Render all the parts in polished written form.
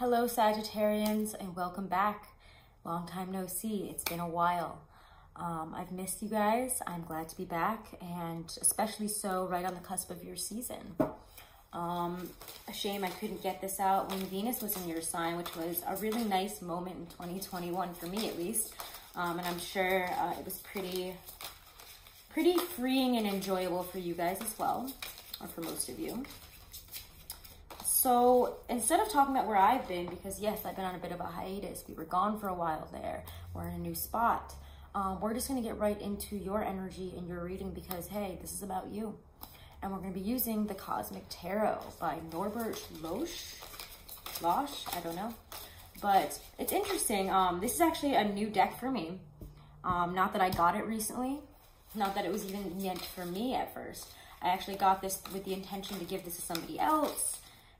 Hello Sagittarians, and welcome back. Long time no see. It's been a while. I've missed you guys. I'm glad to be back, and especially so right on the cusp of your season. A shame I couldn't get this out when Venus was in your sign, which was a really nice moment in 2021 for me at least. And I'm sure it was pretty freeing and enjoyable for you guys as well, or for most of you. So instead of talking about where I've been, because yes, I've been on a bit of a hiatus, we were gone for a while there, we're in a new spot, we're just going to get right into your energy and your reading because, hey, this is about you. And we're going to be using the Cosmic Tarot by Norbert Losch, I don't know. But it's interesting. This is actually a new deck for me. Not that I got it recently, not that it was even meant for me at first. I actually got this with the intention to give this to somebody else.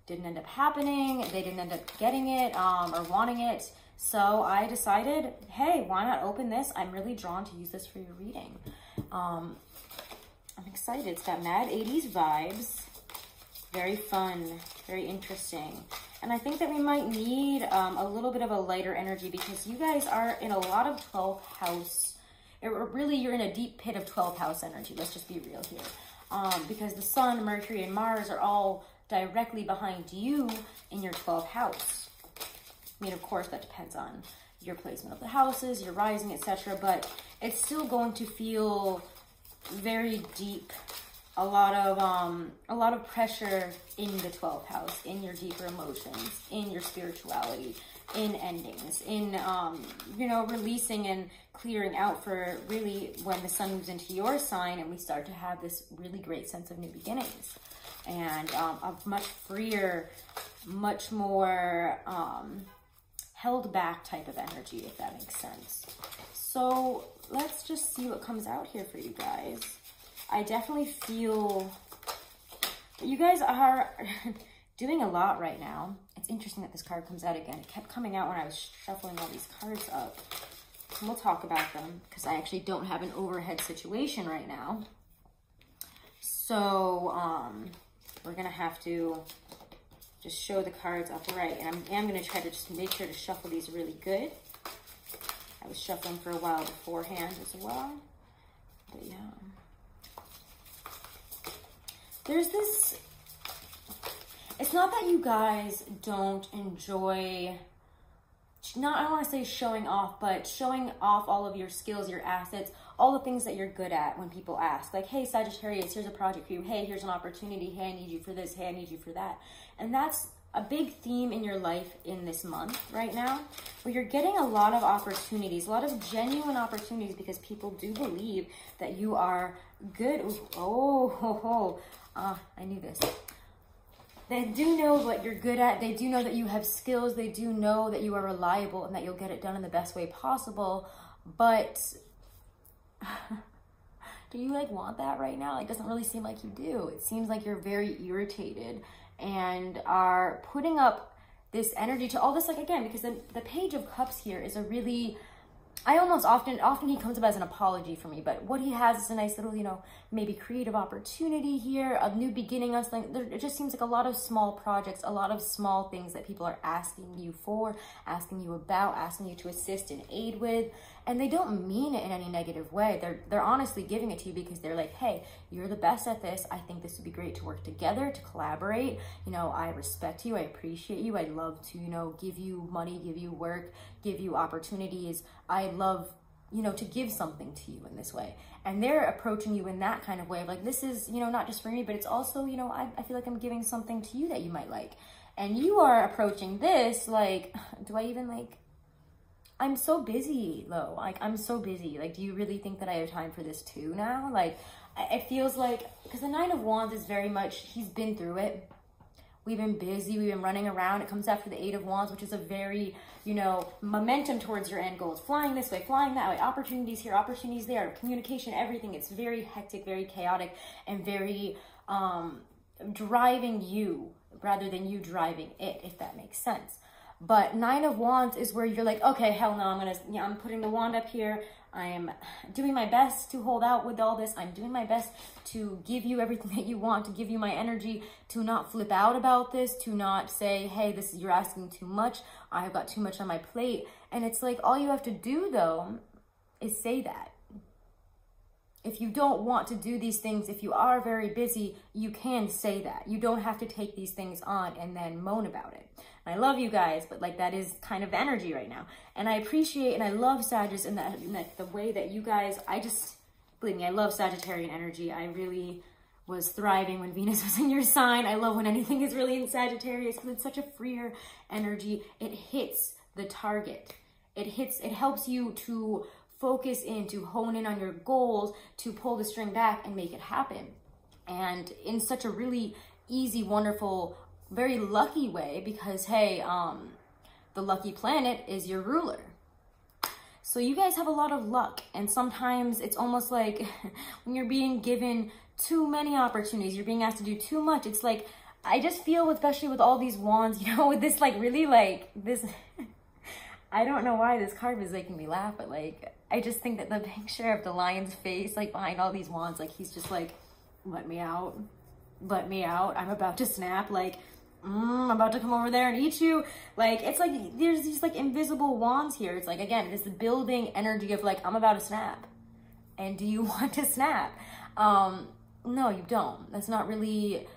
Didn't end up happening. They didn't end up getting it or wanting it. So I decided, hey, why not open this? I'm really drawn to use this for your reading. I'm excited. It's got mad 80s vibes. Very fun, very interesting. And I think that we might need a little bit of a lighter energy because you guys are in a lot of 12th house. Really, you're in a deep pit of 12th house energy. Let's just be real here. Because the Sun, Mercury, and Mars are all directly behind you in your 12th house. I mean, of course, that depends on your placement of the houses, your rising, etc. But it's still going to feel very deep. A lot of pressure in the 12th house, in your deeper emotions, in your spirituality, in endings, in you know, releasing and clearing out for really when the Sun moves into your sign and we start to have this really great sense of new beginnings. And a much freer, much more held back type of energy, if that makes sense. So let's just see what comes out here for you guys. I definitely feel that you guys are doing a lot right now. It's interesting that this card comes out again. It kept coming out when I was shuffling all these cards up. And we'll talk about them because I actually don't have an overhead situation right now. So, we're going to have to just show the cards upright. And I am going to try to just make sure to shuffle these really good. I was shuffling for a while beforehand as well. But yeah. There's this... It's not that you guys don't enjoy... I don't want to say showing off, but showing off all of your skills, your assets, all the things that you're good at when people ask. Like, hey, Sagittarius, here's a project for you. Hey, here's an opportunity. Hey, I need you for this. Hey, I need you for that. And that's a big theme in your life in this month right now, where you're getting a lot of opportunities, a lot of genuine opportunities because people do believe that you are good. I knew this. They do know what you're good at. They do know that you have skills. They do know that you are reliable and that you'll get it done in the best way possible. But do you like want that right now? It doesn't really seem like you do. It seems like you're very irritated and are putting up this energy to all this, like, again, because the Page of Cups here is a really... often he comes up as an apology for me, but what he has is a nice little, you know, maybe creative opportunity here, a new beginning on something. It just seems like a lot of small projects, a lot of small things that people are asking you for, asking you about, asking you to assist and aid with, and they don't mean it in any negative way. They're honestly giving it to you because they're like, hey, you're the best at this. I think this would be great to work together, to collaborate. You know, I respect you. I appreciate you. I'd love to, you know, give you money, give you work, give you opportunities. I love, you know, to give something to you in this way. And they're approaching you in that kind of way of like, this is, you know, not just for me, but it's also, you know, I feel like I'm giving something to you that you might like. And you are approaching this like, do I even like, I'm so busy though. Like, I'm so busy. Like, do you really think that I have time for this too now? Like, it feels like, because the Nine of Wands is very much, he's been through it. We've been busy, we've been running around. It comes after the Eight of Wands, which is a very, you know, momentum towards your end goals. Flying this way, flying that way, opportunities here, opportunities there, communication, everything. It's very hectic, very chaotic, and very driving you rather than you driving it, if that makes sense. But Nine of Wands is where you're like, okay, hell no, I'm putting the wand up here. I am doing my best to hold out with all this. I'm doing my best to give you everything that you want, to give you my energy, to not flip out about this, to not say, hey, you're asking too much. I've got too much on my plate. And it's like, all you have to do though is say that. If you don't want to do these things, if you are very busy, you can say that. You don't have to take these things on and then moan about it. And I love you guys, but like that is kind of the energy right now. And I appreciate and I love Sagittarius in that the way that you guys, believe me, I love Sagittarian energy. I really was thriving when Venus was in your sign. I love when anything is really in Sagittarius because it's such a freer energy. It hits the target. It helps you to focus in, to hone in on your goals, to pull the string back and make it happen. And in such a really easy, wonderful, very lucky way because, hey, the lucky planet is your ruler. So you guys have a lot of luck. And sometimes it's almost like when you're being given too many opportunities, you're being asked to do too much. It's like, I just feel, especially with all these wands, you know, with this like really like this, I don't know why this card was making me laugh, but like, I just think that the picture of the lion's face, like behind all these wands, like he's just like, let me out, I'm about to snap, like, I'm about to come over there and eat you. Like, it's like, there's these like invisible wands here. It's like, again, it's the building energy of like, I'm about to snap. And do you want to snap? No, you don't. That's not really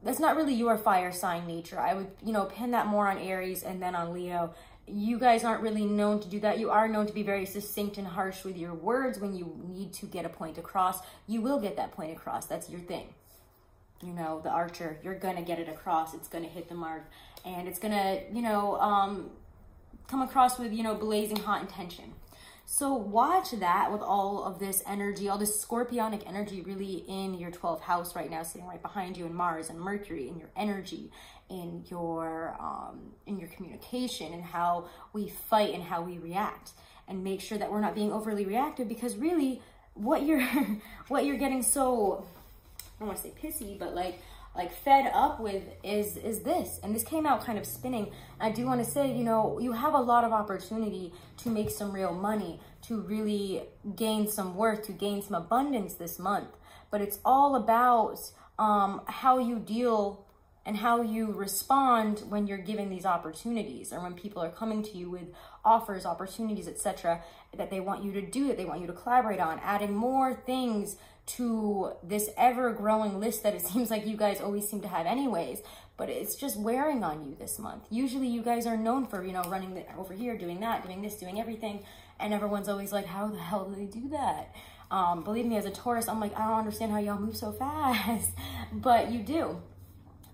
your fire sign nature. I would, you know, pin that more on Aries and then on Leo. You guys aren't really known to do that. You are known to be very succinct and harsh with your words when you need to get a point across. You will get that point across. That's your thing. You know, the archer, you're going to get it across. It's going to hit the mark. And it's going to, you know, come across with, you know, blazing hot intention. So watch that with all of this energy, all this scorpionic energy really in your 12th house right now, sitting right behind you, in Mars and Mercury, in your energy, in your communication, and how we fight and how we react, and make sure that we're not being overly reactive, because really what you're getting so, I don't want to say pissy, but like fed up with is this. And this came out kind of spinning. I do want to say, you know, you have a lot of opportunity to make some real money, to really gain some worth, to gain some abundance this month. But it's all about how you deal and how you respond when you're given these opportunities, or when people are coming to you with offers, opportunities, etc., that they want you to do, that they want you to collaborate on, adding more things to this ever-growing list that it seems like you guys always seem to have anyways, but it's just wearing on you this month. Usually you guys are known for, you know, running over here, doing that, doing this, doing everything, and everyone's always like, how the hell do they do that? Believe me, as a Taurus, I'm like, I don't understand how y'all move so fast, but you do.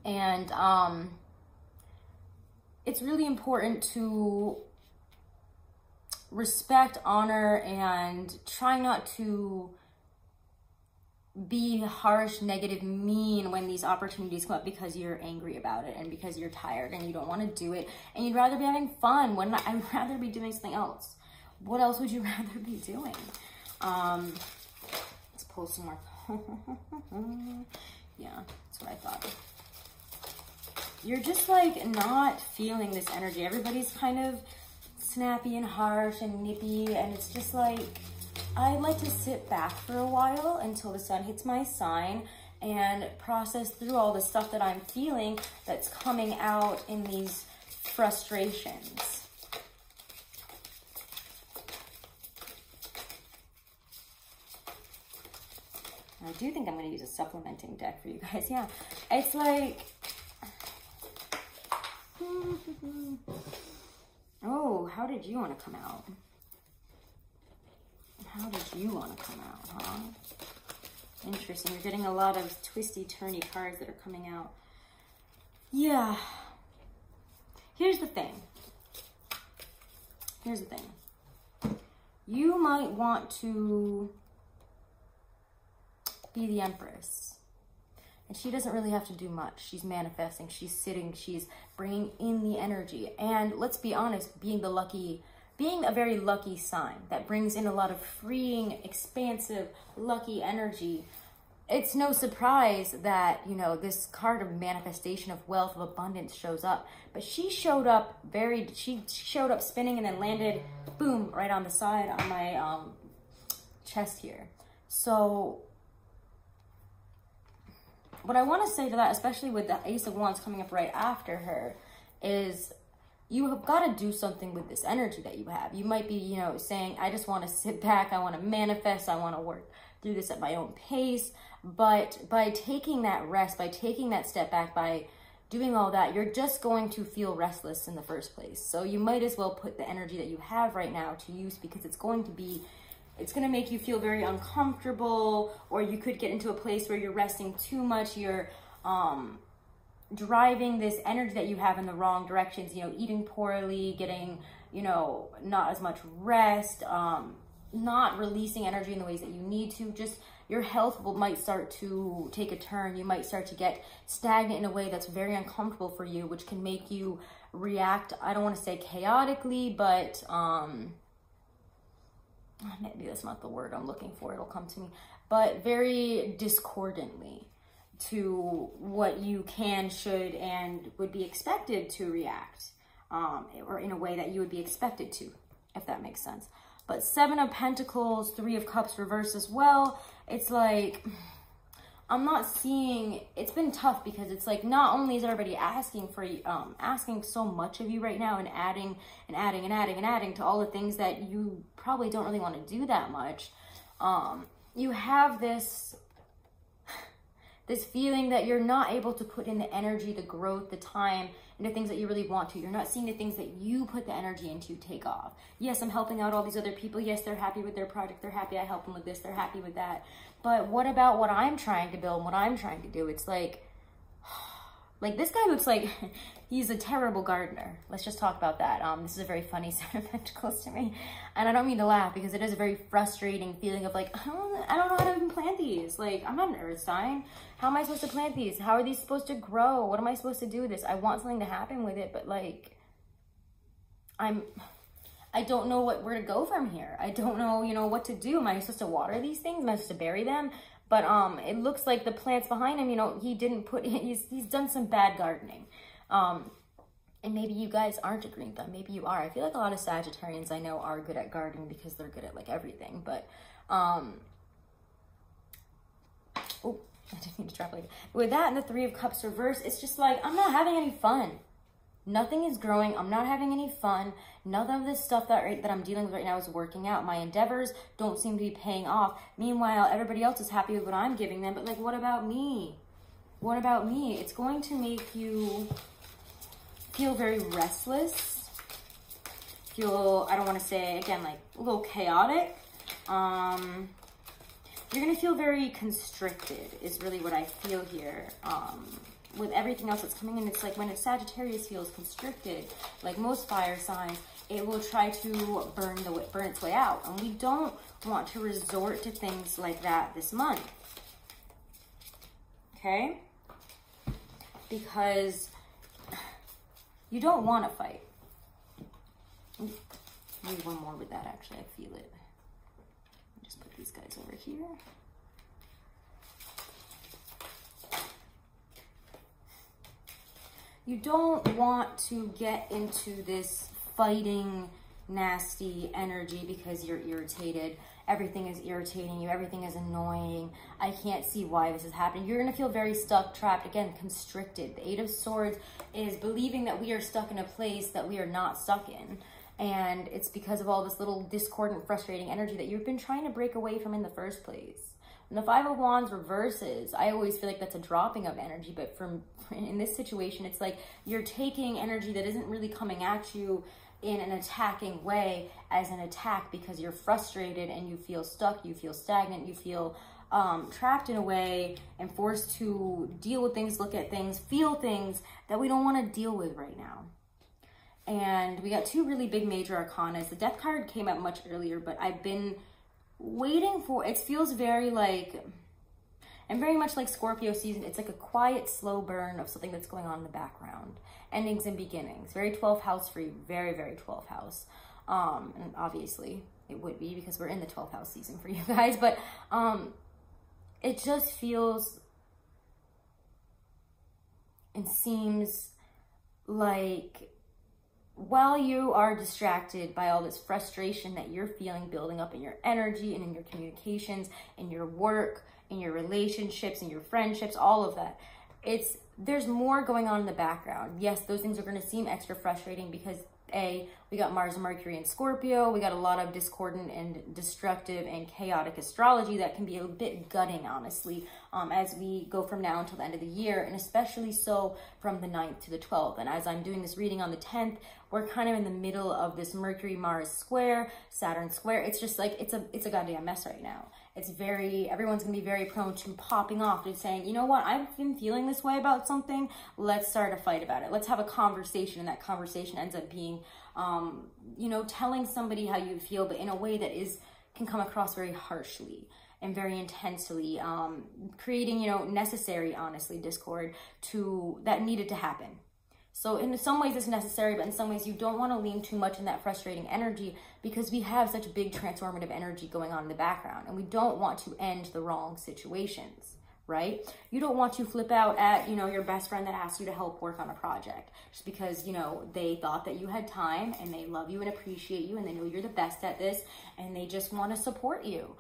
And it's really important to respect, honor, and try not to be harsh, negative, mean when these opportunities come up, because you're angry about it and because you're tired and you don't want to do it and you'd rather be having fun. When I'd rather be doing something else. What else would you rather be doing? Let's pull some more. Yeah, that's what I thought. You're just like not feeling this energy. Everybody's kind of snappy and harsh and nippy, and it's just like, I'd like to sit back for a while until the sun hits my sign and process through all the stuff that I'm feeling that's coming out in these frustrations. I do think I'm going to use a supplementing deck for you guys. Yeah, it's like, oh, how did you want to come out? How did you want to come out, huh? Interesting. You're getting a lot of twisty, turny cards that are coming out. Yeah. Here's the thing. Here's the thing. You might want to be the Empress. And she doesn't really have to do much. She's manifesting. She's sitting. She's bringing in the energy. And let's be honest, being a very lucky sign that brings in a lot of freeing, expansive, lucky energy, it's no surprise that, you know, this card of manifestation of wealth, of abundance shows up. But she showed up she showed up spinning and then landed, boom, right on the side on my chest here. So what I want to say to that, especially with the Ace of Wands coming up right after her, is you have got to do something with this energy that you have. You might be, you know, saying, I just want to sit back, I want to manifest, I want to work through this at my own pace. But by taking that rest, by taking that step back, by doing all that, you're just going to feel restless in the first place. So you might as well put the energy that you have right now to use, because it's going to make you feel very uncomfortable, or you could get into a place where you're resting too much. You're driving this energy that you have in the wrong directions, you know, eating poorly, getting, you know, not as much rest, not releasing energy in the ways that you need to. Just your health might start to take a turn. You might start to get stagnant in a way that's very uncomfortable for you, which can make you react, I don't want to say chaotically, but maybe that's not the word I'm looking for, it'll come to me, but very discordantly to what you can, should, and would be expected to react, or in a way that you would be expected to, if that makes sense. But Seven of Pentacles, Three of Cups reverse as well. It's like, I'm not seeing, it's been tough, because it's like, not only is everybody asking for, asking so much of you right now, and adding and adding and adding and adding to all the things that you probably don't really want to do that much. You have this feeling that you're not able to put in the energy, the growth, the time into things that you really want to. You're not seeing the things that you put the energy into take off. Yes, I'm helping out all these other people. Yes, they're happy with their project. They're happy I help them with this. They're happy with that. But what about what I'm trying to build, what I'm trying to do? It's like this guy looks like he's a terrible gardener. Let's just talk about that. This is a very funny Seven of Pentacles to me. And I don't mean to laugh, because it is a very frustrating feeling of like, I don't know how to even plant these. Like, I'm not an earth sign. How am I supposed to plant these? How are these supposed to grow? What am I supposed to do with this? I want something to happen with it, but like, I don't know where to go from here. I don't know, you know, what to do. Am I supposed to water these things? Am I supposed to bury them? But it looks like the plants behind him, you know, he didn't put in, he's done some bad gardening. And maybe you guys aren't a green thumb. Maybe you are. I feel like a lot of Sagittarians I know are good at gardening, because they're good at like everything. But oh, I didn't mean to drop like with that and the Three of Cups reverse. It's just like, I'm not having any fun. Nothing is growing. I'm not having any fun. None of this stuff that I'm dealing with right now is working out. My endeavors don't seem to be paying off. Meanwhile, everybody else is happy with what I'm giving them. But like, what about me? What about me? It's going to make you feel very restless. Feel, I don't want to say, again, like a little chaotic. You're going to feel very constricted is really what I feel here. With everything else that's coming in, it's like when a Sagittarius feels constricted, like most fire signs, it will try to burn its way out. And we don't want to resort to things like that this month. Okay? Because you don't want to fight. Maybe one more with that, actually. I feel it. Just put these guys over here. You don't want to get into this fighting, nasty energy because you're irritated. Everything is irritating you. Everything is annoying. I can't see why this is happening. You're going to feel very stuck, trapped, again, constricted. The Eight of Swords is believing that we are stuck in a place that we are not stuck in. And it's because of all this little discordant, frustrating energy that you've been trying to break away from in the first place. When the Five of Wands reverses, I always feel like that's a dropping of energy. But in this situation, it's like you're taking energy that isn't really coming at you in an attacking way as an attack because you're frustrated and you feel stuck, you feel stagnant, you feel trapped in a way and forced to deal with things, look at things, feel things that we don't want to deal with right now. And we got two really big major arcanas. The Death card came out much earlier, but I've been waiting for, it feels very like, and very much like Scorpio season, it's like a quiet, slow burn of something that's going on in the background. Endings and beginnings. Very 12th house for you. Very, very 12th house. And obviously it would be because we're in the 12th house season for you guys. But it just feels and seems like while you are distracted by all this frustration that you're feeling building up in your energy and in your communications, in your work, in your relationships, in your friendships, all of that, there's more going on in the background. Yes, those things are going to seem extra frustrating because we got Mars and Mercury in Scorpio. We got a lot of discordant and destructive and chaotic astrology that can be a bit gutting, honestly, as we go from now until the end of the year, and especially so from the 9th to the 12th. And as I'm doing this reading on the 10th, we're kind of in the middle of this Mercury-Mars square, Saturn square. It's just like, it's a goddamn mess right now. Everyone's gonna be very prone to popping off and saying, you know what, I've been feeling this way about something. Let's start a fight about it. Let's have a conversation. And that conversation ends up being, you know, telling somebody how you feel, but in a way that can come across very harshly and very intensely, creating, you know, necessary, honestly, discord that needed to happen. So in some ways it's necessary, but in some ways you don't want to lean too much in that frustrating energy because we have such big transformative energy going on in the background, and we don't want to end the wrong situations, right? You don't want to flip out at, you know, your best friend that asked you to help work on a project just because, you know, they thought that you had time and they love you and appreciate you and they know you're the best at this and they just want to support you.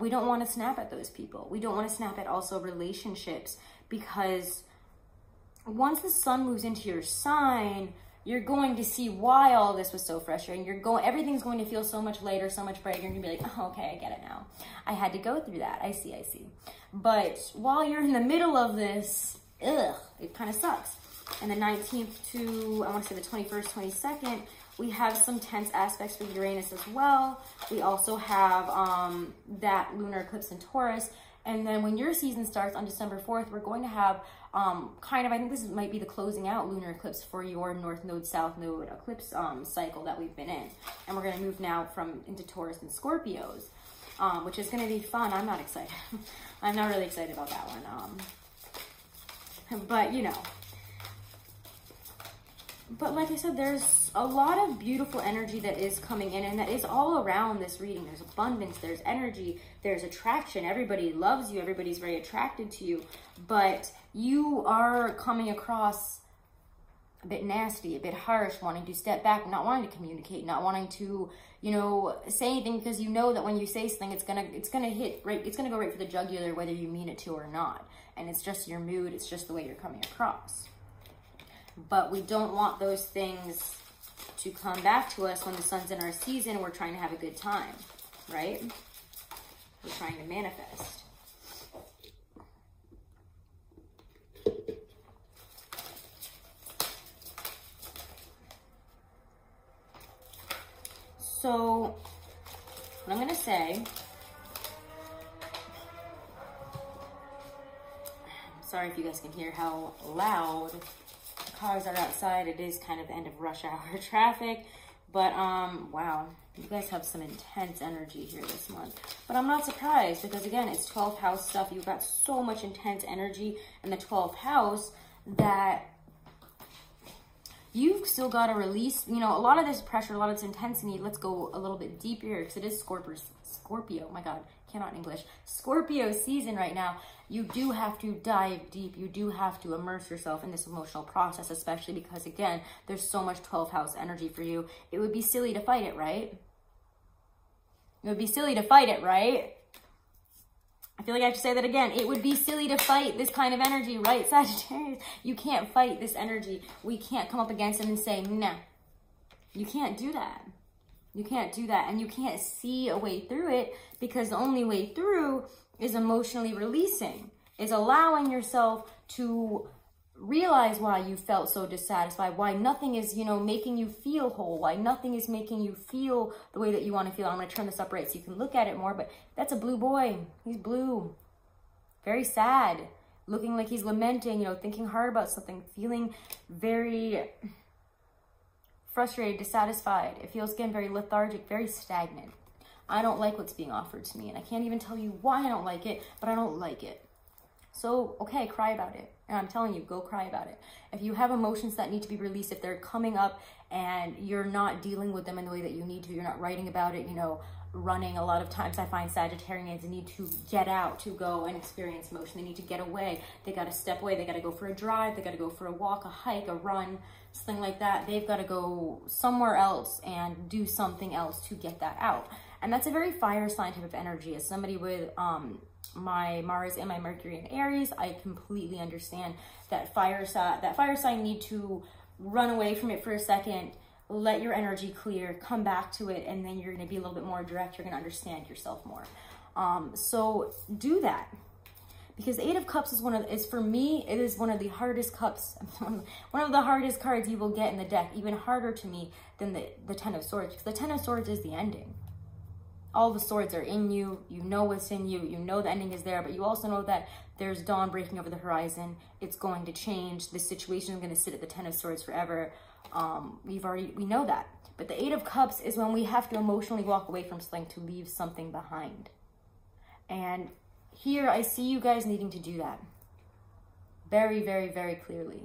We don't want to snap at those people. We don't want to snap at also relationships, because once the sun moves into your sign, you're going to see why all this was so frustrating. Everything's going to feel so much lighter, so much brighter. You're gonna be like, oh, okay, I get it now. I had to go through that. I see. But while you're in the middle of this, it kind of sucks. And the 19th to, I want to say the 21st, 22nd, we have some tense aspects for Uranus as well. We also have that lunar eclipse in Taurus. And then when your season starts on December 4th, we're going to have I think this might be the closing out lunar eclipse for your North Node, South Node eclipse cycle that we've been in. And we're going to move now into Taurus and Scorpios, which is going to be fun. I'm not excited. I'm not really excited about that one. But, you know. But like I said, there's a lot of beautiful energy that is coming in, and that is all around this reading. There's abundance, there's energy, there's attraction. Everybody loves you. Everybody's very attracted to you. But you are coming across a bit nasty, a bit harsh, wanting to step back, not wanting to communicate, not wanting to, you know, say anything, because you know that when you say something, it's gonna hit right, it's gonna go right for the jugular, whether you mean it to or not. And it's just your mood, it's just the way you're coming across. But we don't want those things to come back to us when the sun's in our season. We're trying to have a good time, right? We're trying to manifest. So what I'm going to say, sorry if you guys can hear how loud cars are outside. It is kind of the end of rush hour traffic, but wow, you guys have some intense energy here this month. But I'm not surprised, because again, it's 12th house stuff. You've got so much intense energy in the 12th house that you've still got to release, you know, a lot of this pressure, a lot of this intensity. Let's go a little bit deeper, because it is Scorpio, my God, cannot English. Scorpio season right now. You do have to dive deep. You do have to immerse yourself in this emotional process, especially because, again, there's so much 12th house energy for you. It would be silly to fight it, right? It would be silly to fight it, right? I feel like I have to say that again. It would be silly to fight this kind of energy, right, Sagittarius? You can't fight this energy. We can't come up against it and say, nah. You can't do that. You can't do that. And you can't see a way through it, because the only way through is emotionally releasing, is allowing yourself to realize why you felt so dissatisfied, why nothing is, you know, making you feel whole, why nothing is making you feel the way that you want to feel. I'm going to turn this up right so you can look at it more, but that's a blue boy. He's blue. Very sad. Looking like he's lamenting, you know, thinking hard about something, feeling very frustrated, dissatisfied. It feels, again, very lethargic, very stagnant. I don't like what's being offered to me, and I can't even tell you why I don't like it, but I don't like it. So, okay, cry about it. And I'm telling you, go cry about it. If you have emotions that need to be released, if they're coming up and you're not dealing with them in the way that you need to, you're not writing about it, you know, running. A lot of times I find Sagittarians need to get out, to go and experience emotion. They need to get away. They got to step away. They got to go for a drive. They got to go for a walk, a hike, a run, something like that. They've got to go somewhere else and do something else to get that out. And that's a very fire sign type of energy. As somebody with my Mars and my Mercury in Aries, I completely understand that fire sign need to run away from it for a second, let your energy clear, come back to it, and then you're going to be a little bit more direct. You're going to understand yourself more. So do that, because the Eight of Cups is for me, it is one of the hardest cups, one of the hardest cards you will get in the deck, even harder to me than the Ten of Swords, because the Ten of Swords is the ending. All the swords are in you. You know what's in you. You know the ending is there, but you also know that there's dawn breaking over the horizon. It's going to change. This situation is going to sit at the Ten of Swords forever. We know that. But the Eight of Cups is when we have to emotionally walk away from something to leave something behind. And here I see you guys needing to do that. Very, very, very clearly.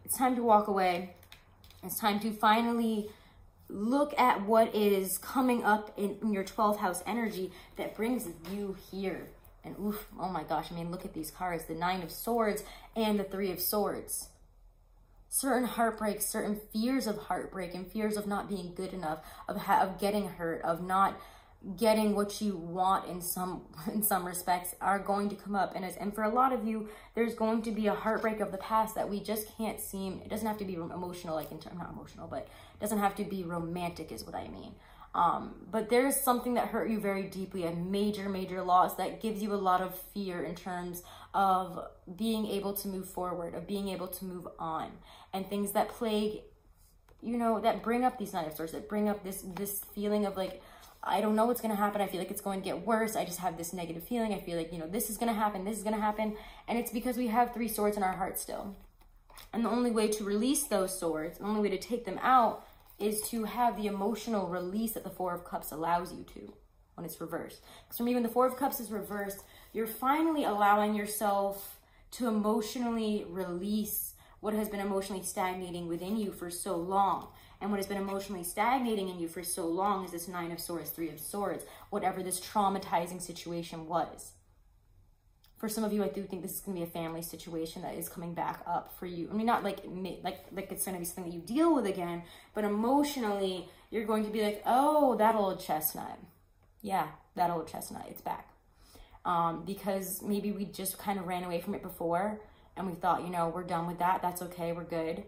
It's time to walk away. It's time to finally look at what is coming up in your 12th house energy that brings you here. And oof, oh my gosh, I mean, look at these cards, the Nine of Swords and the Three of Swords. Certain heartbreaks, certain fears of heartbreak and fears of not being good enough, of getting hurt, of not getting what you want in some respects are going to come up. And for a lot of you, there's going to be a heartbreak of the past that we just can't seem, it doesn't have to be emotional, like not emotional, but it doesn't have to be romantic is what I mean. But there's something that hurt you very deeply, a major, major loss that gives you a lot of fear in terms of being able to move forward, of being able to move on, and things that plague, you know, that bring up these Nine of Swords, that bring up this feeling of like, I don't know what's going to happen. I feel like it's going to get worse. I just have this negative feeling. I feel like, you know, this is going to happen. This is going to happen. And it's because we have three swords in our heart still. And the only way to release those swords, the only way to take them out is to have the emotional release that the Four of Cups allows you to when it's reversed. Because for me, when the Four of Cups is reversed, you're finally allowing yourself to emotionally release what has been emotionally stagnating within you for so long. And what has been emotionally stagnating in you for so long is this Nine of Swords, Three of Swords, whatever this traumatizing situation was. For some of you, I do think this is going to be a family situation that is coming back up for you. I mean, not like it's going to be something that you deal with again, but emotionally, you're going to be like, oh, that old chestnut. Yeah, that old chestnut, it's back. Because maybe we just kind of ran away from it before, and we thought, you know, we're done with that. That's okay, we're good.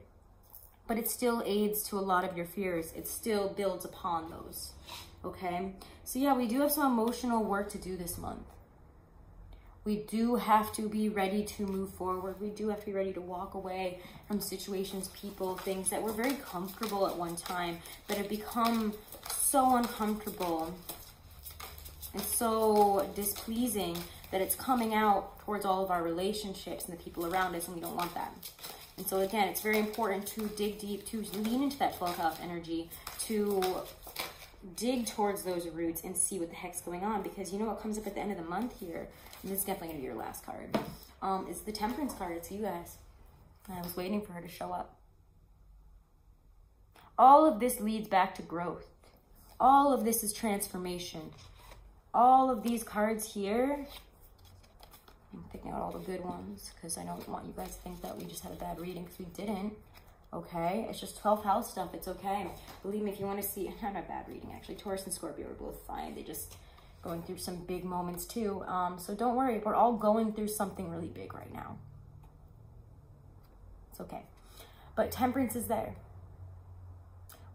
But it still aids to a lot of your fears. It still builds upon those, okay? So yeah, we do have some emotional work to do this month. We do have to be ready to move forward. We do have to be ready to walk away from situations, people, things that were very comfortable at one time, but have become so uncomfortable and so displeasing that it's coming out towards all of our relationships and the people around us, and we don't want that. And so again, it's very important to dig deep, to lean into that 12th house energy, to dig towards those roots and see what the heck's going on. Because you know what comes up at the end of the month here, and this is definitely going to be your last card, is the Temperance card. It's you guys. I was waiting for her to show up. All of this leads back to growth. All of this is transformation. All of these cards here, I'm picking out all the good ones because I don't want you guys to think that we just had a bad reading, because we didn't. Okay, it's just 12th house stuff. It's okay. Believe me, if you want to see, not a bad reading actually. Taurus and Scorpio are both fine. They just going through some big moments too. So don't worry. We're all going through something really big right now. It's okay. But Temperance is there.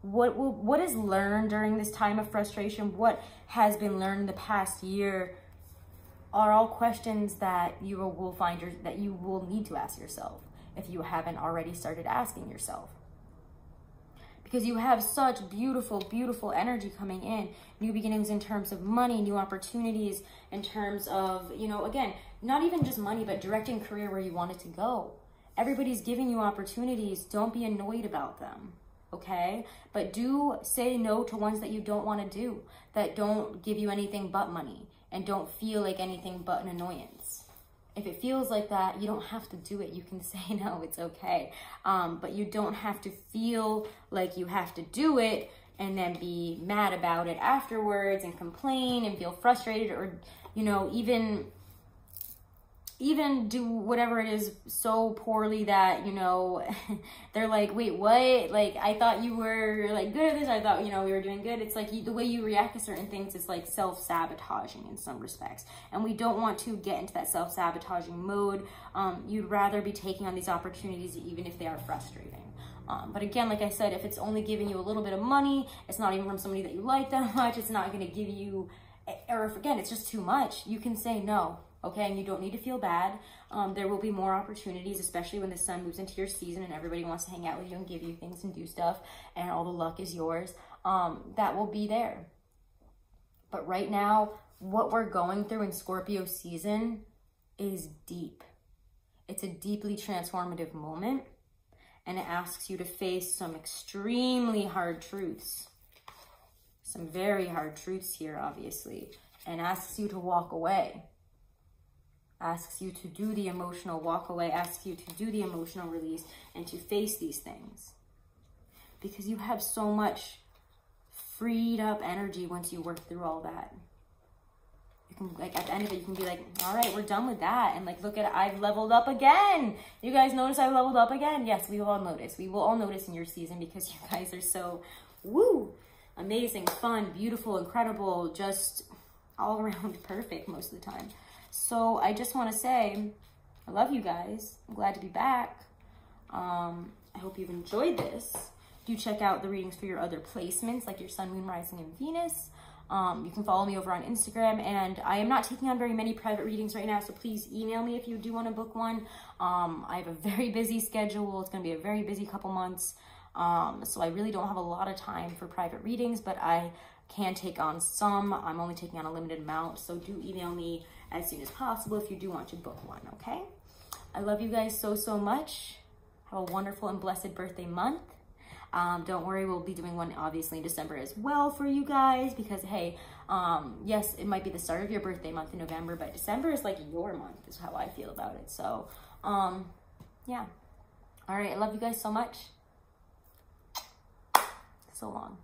What is learned during this time of frustration? What has been learned in the past year are all questions that you will need to ask yourself if you haven't already started asking yourself. Because you have such beautiful, beautiful energy coming in. New beginnings in terms of money, new opportunities in terms of, you know, again, not even just money, but directing career where you want it to go. Everybody's giving you opportunities. Don't be annoyed about them, okay? But do say no to ones that you don't want to do, that don't give you anything but money and don't feel like anything but an annoyance. if it feels like that, you don't have to do it. You can say no, it's okay. But you don't have to feel like you have to do it and then be mad about it afterwards and complain and feel frustrated, or, you know, even do whatever it is so poorly that, you know, they're like, wait, what? Like, I thought you were like good at this. I thought, you know, we were doing good. It's like the way you react to certain things is like self-sabotaging in some respects. And we don't want to get into that self-sabotaging mode. You'd rather be taking on these opportunities, even if they are frustrating. But again, like I said, if it's only giving you a little bit of money, it's not even from somebody that you like that much, it's not going to give you, or if again, it's just too much, you can say no. Okay, and you don't need to feel bad. There will be more opportunities, especially when the sun moves into your season and everybody wants to hang out with you and give you things and do stuff, and all the luck is yours. That will be there. But right now, what we're going through in Scorpio season is deep. It's a deeply transformative moment, and it asks you to face some extremely hard truths. Some very hard truths here, obviously, and asks you to walk away. Asks you to do the emotional walk away, asks you to do the emotional release and to face these things. Because you have so much freed up energy once you work through all that. You can, like, at the end of it, you can be like, all right, we're done with that. And like, look at it, I've leveled up again. You guys notice I leveled up again? Yes, we will all notice. We will all notice in your season because you guys are so, woo, amazing, fun, beautiful, incredible, just all around perfect most of the time. So I just want to say, I love you guys. I'm glad to be back. I hope you've enjoyed this. Do check out the readings for your other placements, like your sun, moon, rising, and Venus. You can follow me over on Instagram, and I am not taking on very many private readings right now, so please email me if you do want to book one. I have a very busy schedule. It's going to be a very busy couple months. So I really don't have a lot of time for private readings, but I can take on some. I'm only taking on a limited amount, so do email me as soon as possible if you do want to book one, okay? I love you guys so, so much. Have a wonderful and blessed birthday month. Don't worry, we'll be doing one obviously in December as well for you guys because, hey, yes, it might be the start of your birthday month in November, but December is like your month is how I feel about it. So, yeah. All right, I love you guys so much. So long.